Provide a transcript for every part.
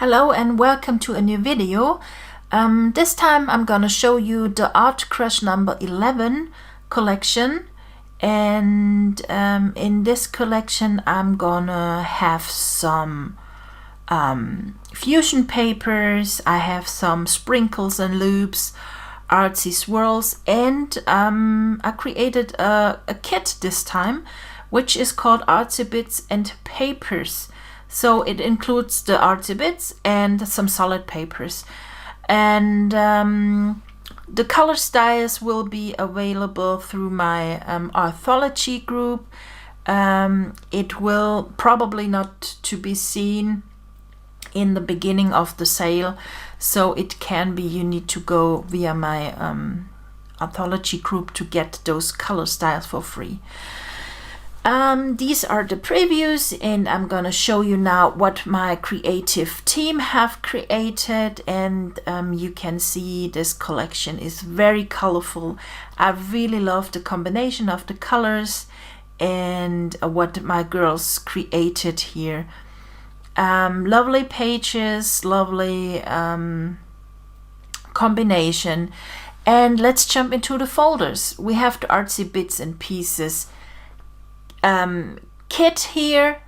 Hello and welcome to a new video. This time I'm gonna show you the artCrush number 11 collection, and in this collection I'm gonna have some fusion papers, I have some sprinkles and loops, artsy swirls, and I created a kit this time which is called Artsy Bits and Papers. So it includes the artsy bits and some solid papers, and the color styles will be available through my anthology group. It will probably not to be seen in the beginning of the sale, so it can be you need to go via my anthology group to get those color styles for free. These are the previews, and I'm gonna show you now what my creative team have created, and you can see this collection is very colorful. I really love the combination of the colors and what my girls created here. Lovely pages, lovely combination. And let's jump into the folders. We have the artsy bits and pieces kit here,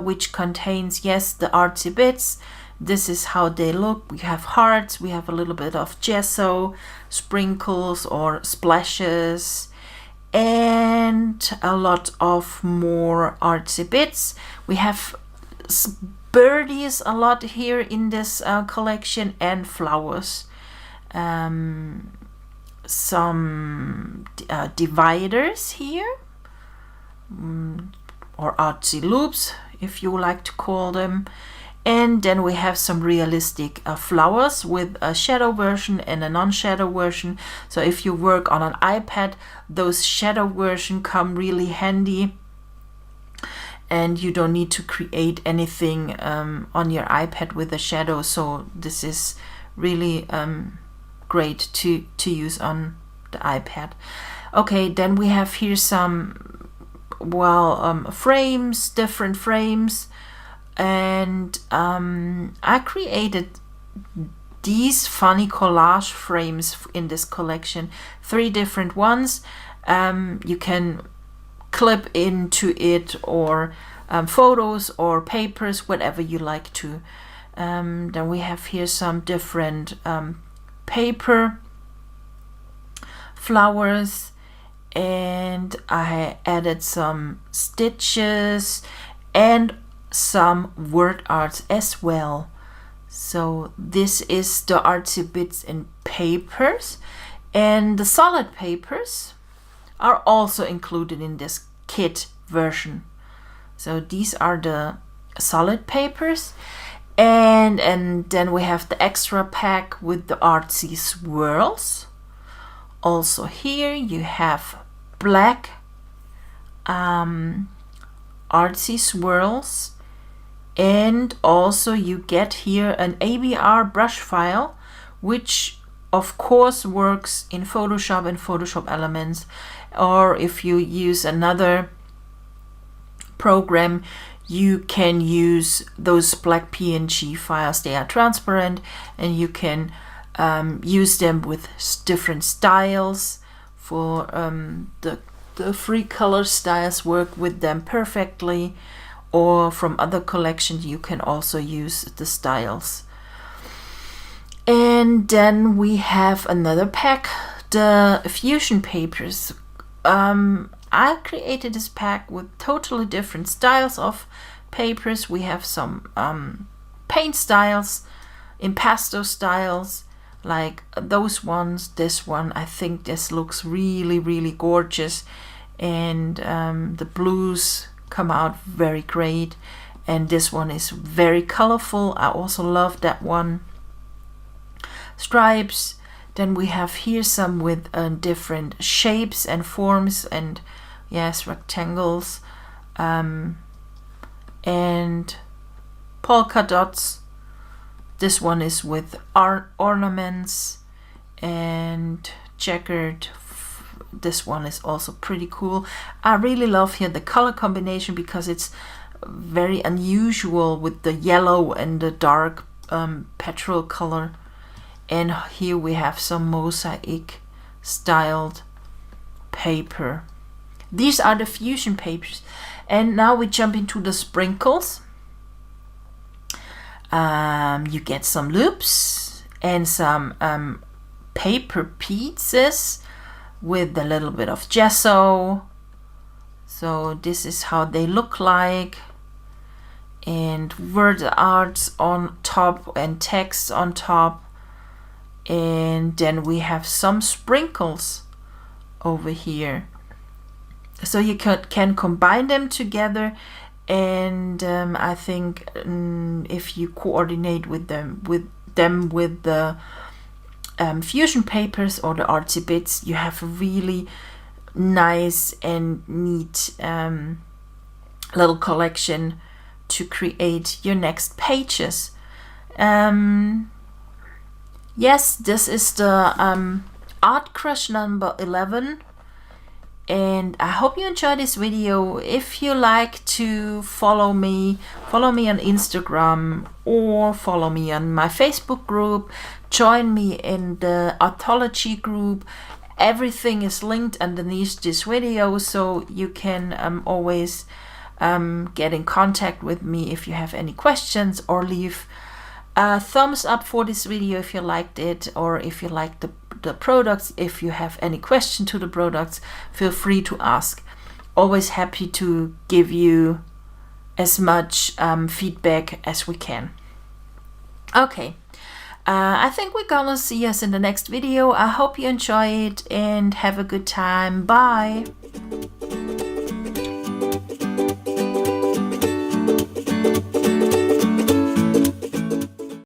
which contains, yes, the artsy bits. This is how they look. We have hearts, we have a little bit of gesso, sprinkles or splashes, and a lot of more artsy bits. We have birdies a lot here in this collection, and flowers. Some dividers here, or artsy loops if you like to call them, and then we have some realistic flowers with a shadow version and a non-shadow version. So if you work on an iPad, those shadow version come really handy, and you don't need to create anything on your iPad with a shadow. So this is really great to use on the iPad. Okay, then we have here some frames, different frames, and I created these funny collage frames in this collection, 3 different ones. You can clip into it, or photos or papers, whatever you like to. Then we have here some different paper flowers, and I added some stitches and some word arts as well. So this is the artsy bits and papers, and the solid papers are also included in this kit version. So these are the solid papers, and then we have the extra pack with the artsy swirls. Also here you have black artsy swirls, and also you get here an ABR brush file, which of course works in Photoshop and Photoshop Elements, or if you use another program you can use those black PNG files. They are transparent, and you can use them with different styles. For the free color styles work with them perfectly, or from other collections you can also use the styles. And then we have another pack, the fusion papers. I created this pack with totally different styles of papers. We have some paint styles, impasto styles, like those ones. This one, I think this looks really gorgeous, and the blues come out very great, and this one is very colorful. I also love that one. Stripes. Then we have here some with different shapes and forms, and yes, rectangles, and polka dots. This one is with ornaments and checkered. This one is also pretty cool. I really love here the color combination because it's very unusual with the yellow and the dark petrol color, and here we have some mosaic styled paper. These are the fusion papers. And now we jump into the sprinkles. You get some loops and some paper pieces with a little bit of gesso. So this is how they look like, and word arts on top and text on top. And then we have some sprinkles over here. So you can combine them together, and I think if you coordinate with them with the fusion papers or the artsy bits, you have a really nice and neat little collection to create your next pages. Yes, this is the artCrush number 11. And I hope you enjoyed this video. If you like to follow me on Instagram or follow me on my Facebook group, join me in the Artology group. Everything is linked underneath this video, so you can always get in contact with me if you have any questions, or leave a thumbs up for this video if you liked it, or if you like the products. If you have any question to the products, feel free to ask. Always happy to give you as much feedback as we can. Okay, I think we're gonna see us in the next video. I hope you enjoy it and have a good time. Bye.